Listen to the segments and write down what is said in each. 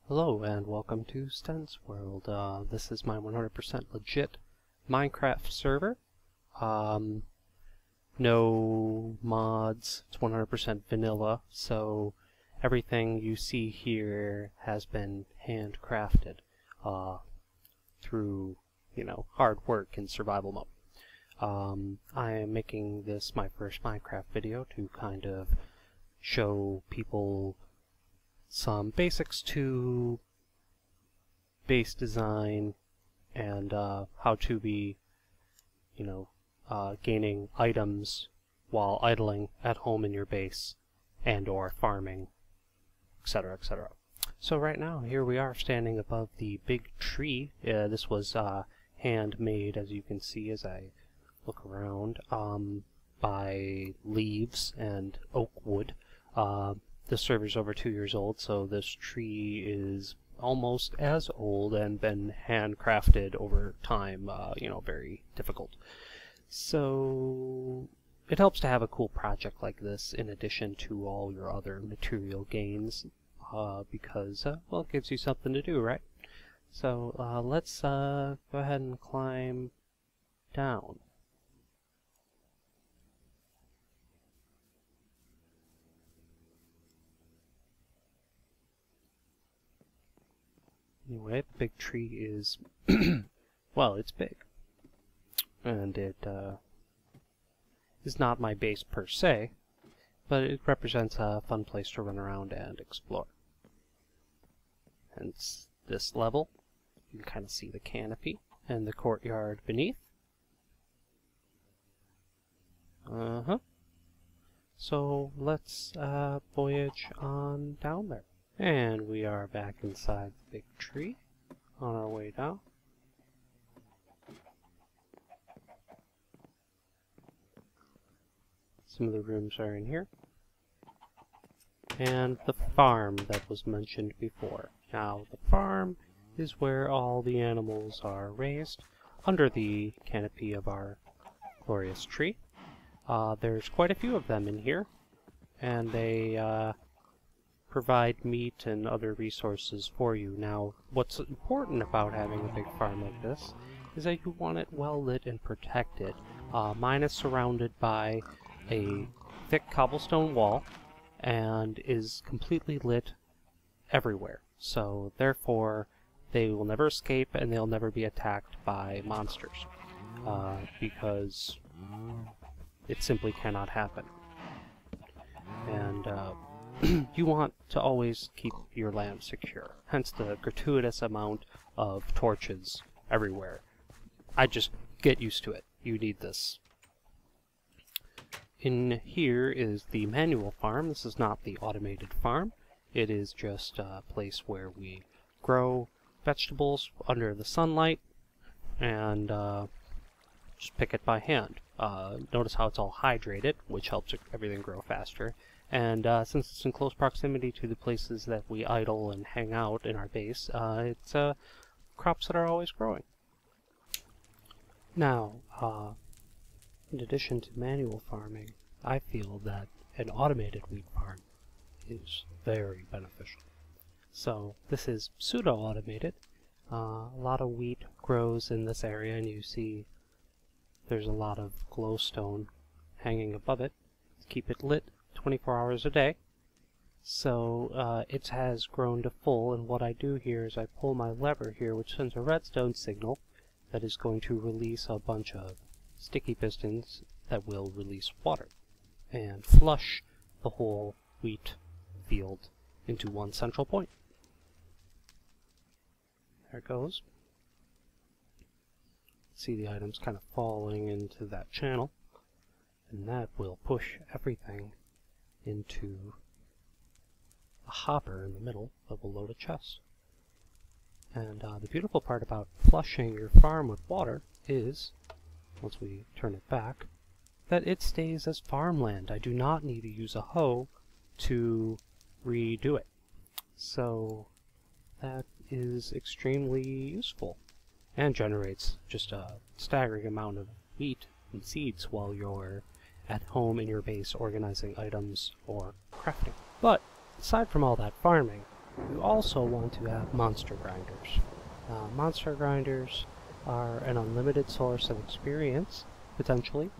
Hello and welcome to StehnZ World. This is my 100% legit Minecraft server. No mods, it's 100% vanilla, so everything you see here has been handcrafted through, hard work in survival mode. I am making this my first Minecraft video to kind of show people some basics to base design and how to be, gaining items while idling at home in your base and or farming, etc., etc. So right now, here we are standing above the big tree. This was handmade, as you can see as I look around, by leaves and oak wood. This server's over 2 years old, so this tree is almost as old and been handcrafted over time, very difficult. So it helps to have a cool project like this in addition to all your other material gains, because, well, it gives you something to do, right? So let's go ahead and climb down. Anyway, the big tree is, well, it's big. And it is not my base per se, but it represents a fun place to run around and explore. Hence this level. You can kind of see the canopy and the courtyard beneath. So let's voyage on down there. And we are back inside the big tree on our way down. Some of the rooms are in here. And the farm that was mentioned before. Now, the farm is where all the animals are raised under the canopy of our glorious tree. There's quite a few of them in here, and they provide meat and other resources for you. Now, what's important about having a big farm like this is that you want it well lit and protected. Mine is surrounded by a thick cobblestone wall and is completely lit everywhere. So, therefore, they will never escape and they'll never be attacked by monsters, because it simply cannot happen. And you want to always keep your land secure, hence the gratuitous amount of torches everywhere. I just get used to it. You need this. In here is the manual farm. This is not the automated farm. It is just a place where we grow vegetables under the sunlight and just pick it by hand. Notice how it's all hydrated, which helps everything grow faster. And since it's in close proximity to the places that we idle and hang out in our base, it's crops that are always growing. Now, in addition to manual farming, I feel that an automated wheat farm is very beneficial. So this is pseudo-automated. A lot of wheat grows in this area, and you see there's a lot of glowstone hanging above it to keep it lit 24 hours a day. So it has grown to full, and what I do here is I pull my lever here, which sends a redstone signal that is going to release a bunch of sticky pistons that will release water and flush the whole wheat field into one central point. There it goes. See the items kind of falling into that channel, and that will push everything into a hopper in the middle that will load a chest. And the beautiful part about flushing your farm with water is, once we turn it back, that it stays as farmland. I do not need to use a hoe to redo it. So that is extremely useful and generates just a staggering amount of wheat and seeds while you're at home in your base organizing items or crafting. But aside from all that farming, You also want to have monster grinders. Monster grinders are an unlimited source of experience, potentially,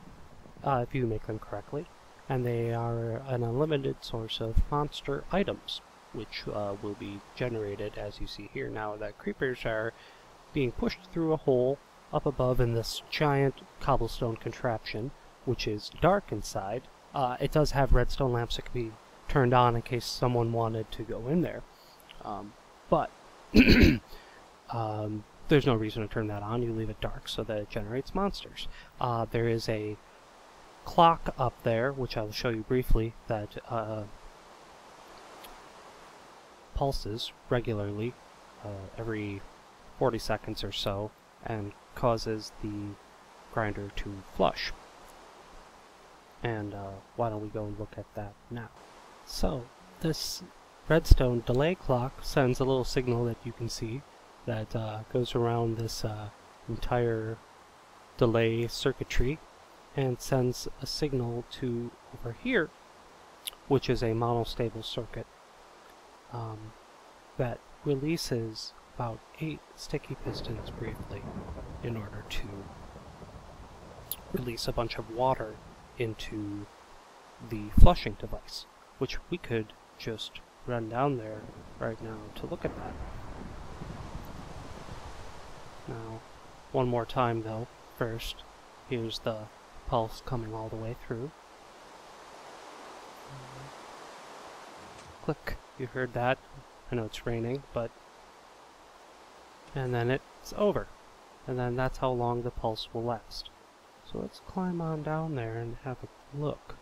if you make them correctly, and they are an unlimited source of monster items, which will be generated, as you see here now, that creepers are being pushed through a hole up above in this giant cobblestone contraption, which is dark inside. It does have redstone lamps that can be turned on in case someone wanted to go in there, but there's no reason to turn that on. You leave it dark so that it generates monsters. There is a clock up there, which I will show you briefly, that pulses regularly every 40 seconds or so and causes the grinder to flush. And why don't we go and look at that now? So this redstone delay clock sends a little signal that you can see that goes around this entire delay circuitry and sends a signal to over here, which is a monostable circuit that releases about 8 sticky pistons briefly in order to release a bunch of water into the flushing device, which we could just run down there right now to look at that. Now, one more time though, first, here's the pulse coming all the way through. Click, you heard that. I know it's raining, but... and then it's over. And then that's how long the pulse will last. So let's climb on down there and have a look.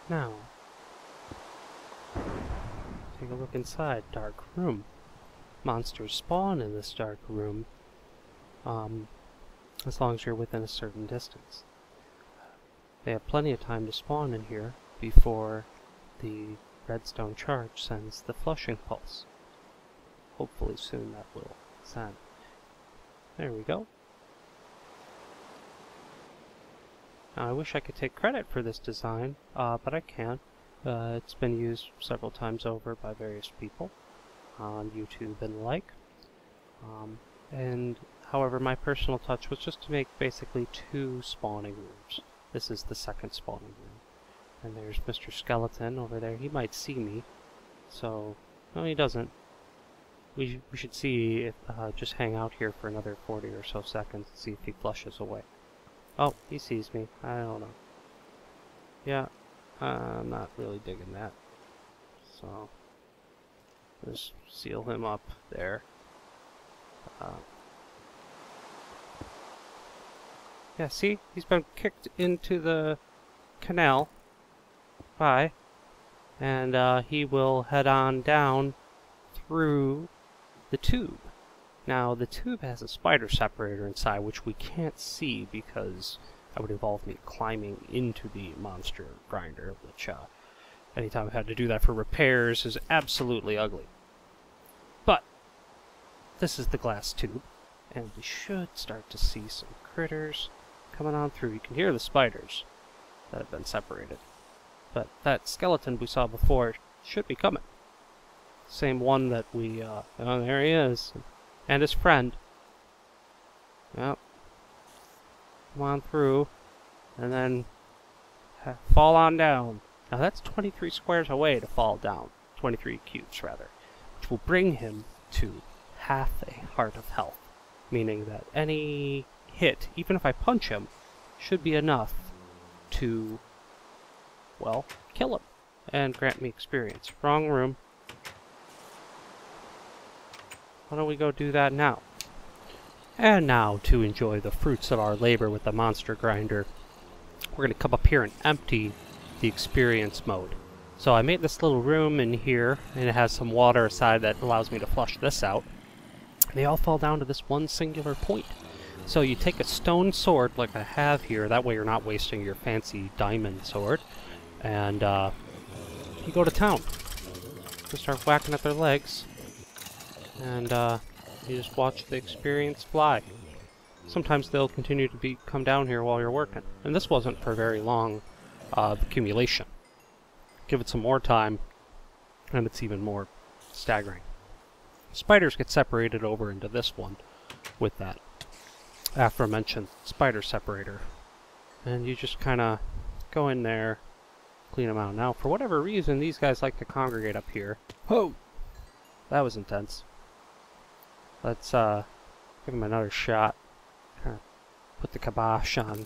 Now, take a look inside. Dark room. Monsters spawn in this dark room, as long as you're within a certain distance. They have plenty of time to spawn in here before the redstone charge sends the flushing pulse. Hopefully soon that will send. There we go. Now, I wish I could take credit for this design, but I can't. It's been used several times over by various people on YouTube and the like. And however, my personal touch was just to make basically 2 spawning rooms. This is the second spawning room. And there's Mr. Skeleton over there. He might see me. So, no, he doesn't. We should see if, just hang out here for another 40 or so seconds and see if he flushes away. Oh, he sees me. I don't know. Yeah, I'm not really digging that. So, just seal him up there. Yeah, see? He's been kicked into the canal. Bye. And he will head on down through the tube. Now, the tube has a spider separator inside, which we can't see because that would involve me climbing into the monster grinder, which, anytime I've had to do that for repairs, is absolutely ugly. But, this is the glass tube, and we should start to see some critters coming on through. You can hear the spiders that have been separated. But that skeleton we saw before should be coming. Same one that we, oh, there he is. And his friend. Yep. Come on through. And then fall on down. Now that's 23 squares away to fall down. 23 cubes, rather. Which will bring him to half a heart of health. Meaning that any hit, even if I punch him, should be enough to, well, kill him. And grant me experience. Wrong room. Why don't we go do that now? And now, to enjoy the fruits of our labor with the monster grinder, we're going to come up here and empty the experience mode. So I made this little room in here, and it has some water aside that allows me to flush this out. And they all fall down to this one singular point. So you take a stone sword, like I have here, that way you're not wasting your fancy diamond sword, and you go to town. You start whacking at their legs. And you just watch the experience fly. sometimes they'll continue to come down here while you're working. And this wasn't for very long accumulation. Give it some more time, and it's even more staggering. Spiders get separated over into this one with that aforementioned spider separator. And you just kind of go in there, clean them out. Now, for whatever reason, these guys like to congregate up here. Oh! That was intense. Let's give them another shot. Kind of put the kibosh on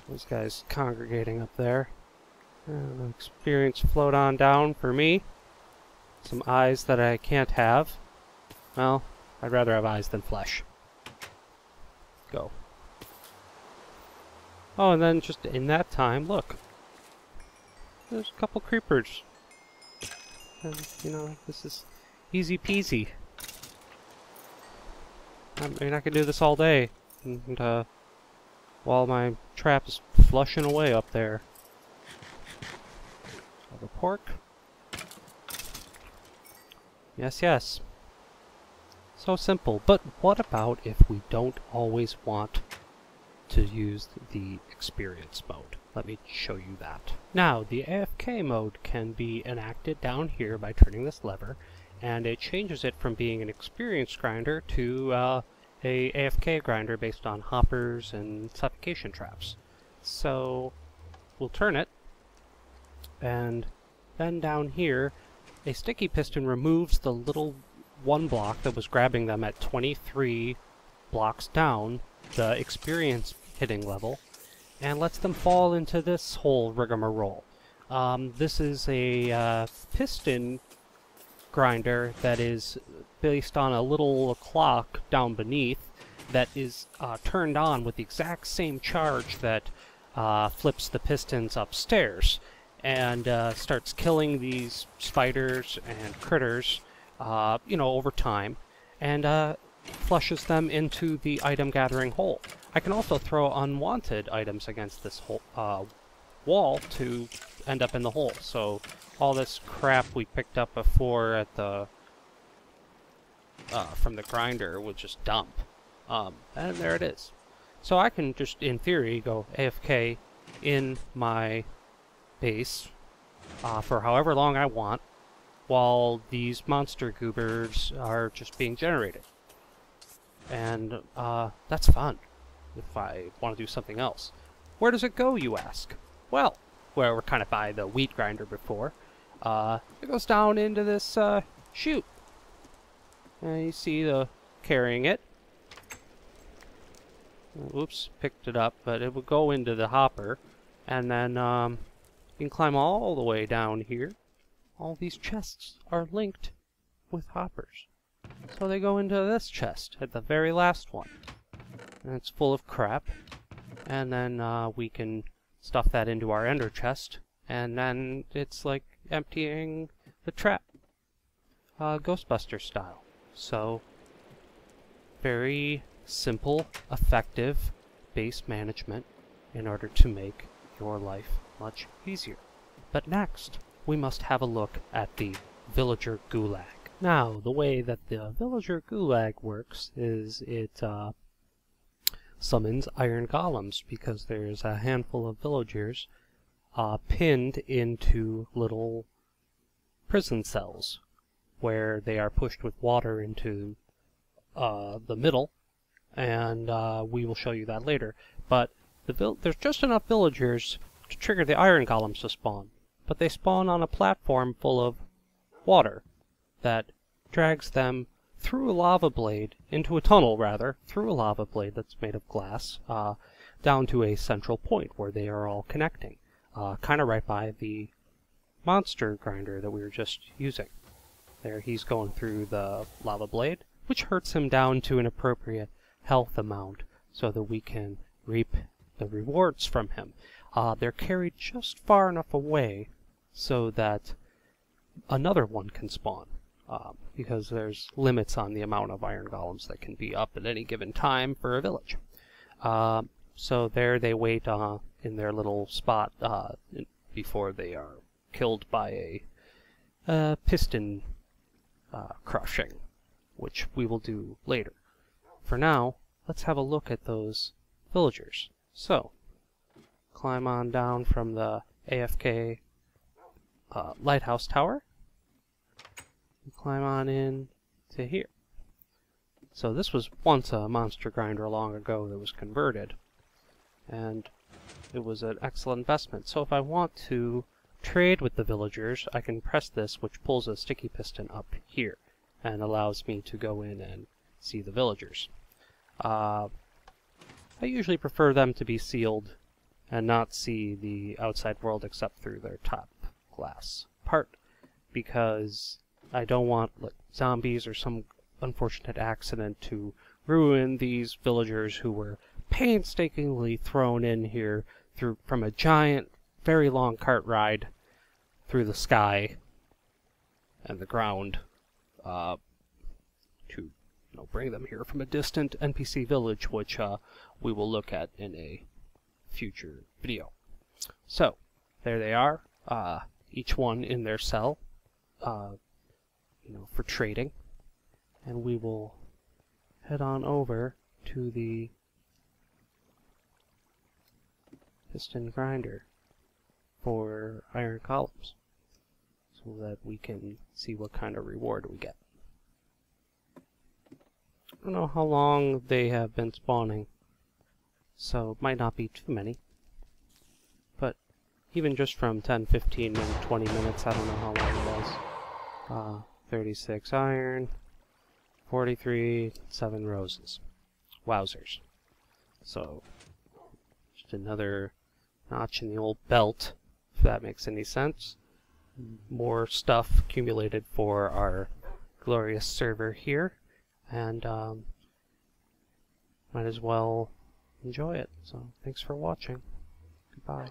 those guys congregating up there. And experience float on down for me. Some eyes that I can't have. Well, I'd rather have eyes than flesh. Go. Oh, and then just in that time, look. There's a couple creepers. And, you know, this is easy peasy. I mean, I could do this all day. And, while my trap is flushing away up there. All the pork. Yes, yes. So simple. But what about if we don't always want to use the experience mode? Let me show you that. Now, the AFK mode can be enacted down here by turning this lever, and it changes it from being an experience grinder to a AFK grinder based on hoppers and suffocation traps. So, we'll turn it, and then down here, a sticky piston removes the little one block that was grabbing them at 23 blocks down, the experience hitting level, and lets them fall into this whole rigmarole. This is a piston grinder that is based on a little clock down beneath that is turned on with the exact same charge that flips the pistons upstairs and starts killing these spiders and critters, you know, over time, and flushes them into the item gathering hole. I can also throw unwanted items against this whole wall to end up in the hole. So all this crap we picked up before at the from the grinder would just dump, and there it is. So I can just, in theory, go AFK in my base for however long I want, while these monster goobers are just being generated. And that's fun if I want to do something else. Where does it go, you ask? Well, where we're kind of by the wheat grinder before, it goes down into this chute. And you see the carrying it. Oops, picked it up, but it would go into the hopper, and then you can climb all the way down here. All these chests are linked with hoppers. So they go into this chest at the very last one. And it's full of crap. And then we can stuff that into our ender chest. And then it's like emptying the trap. Ghostbuster style. So, very simple, effective base management in order to make your life much easier. But next, we must have a look at the villager gulag. Now, the way that the villager gulag works is it summons iron golems, because there's a handful of villagers pinned into little prison cells where they are pushed with water into the middle, and we will show you that later. But there's just enough villagers to trigger the iron golems to spawn, but they spawn on a platform full of water that drags them through a lava blade, into a tunnel rather, through a lava blade that's made of glass, down to a central point where they are all connecting, kind of right by the monster grinder that we were just using. There he's going through the lava blade, which hurts him down to an appropriate health amount so that we can reap the rewards from him. They're carried just far enough away so that another one can spawn, because there's limits on the amount of iron golems that can be up at any given time for a village. So there they wait in their little spot before they are killed by a piston crushing, which we will do later. For now, let's have a look at those villagers. So, climb on down from the AFK lighthouse tower. And climb on in to here. So this was once a monster grinder long ago that was converted, and it was an excellent investment. So if I want to trade with the villagers, I can press this, which pulls a sticky piston up here and allows me to go in and see the villagers. I usually prefer them to be sealed and not see the outside world except through their top glass part, because I don't want zombies or some unfortunate accident to ruin these villagers who were painstakingly thrown in here from a giant, very long cart ride through the sky and the ground to bring them here from a distant NPC village, which we will look at in a future video. So, there they are, each one in their cell, for trading, and we will head on over to the piston grinder for iron columns so that we can see what kind of reward we get. I don't know how long they have been spawning, so it might not be too many, but even just from 10, 15, maybe 20 minutes, I don't know how long it was. 36 iron, 43, 7 roses. Wowzers. So, just another notch in the old belt, if that makes any sense. More stuff accumulated for our glorious server here, and might as well enjoy it. So, thanks for watching. Goodbye.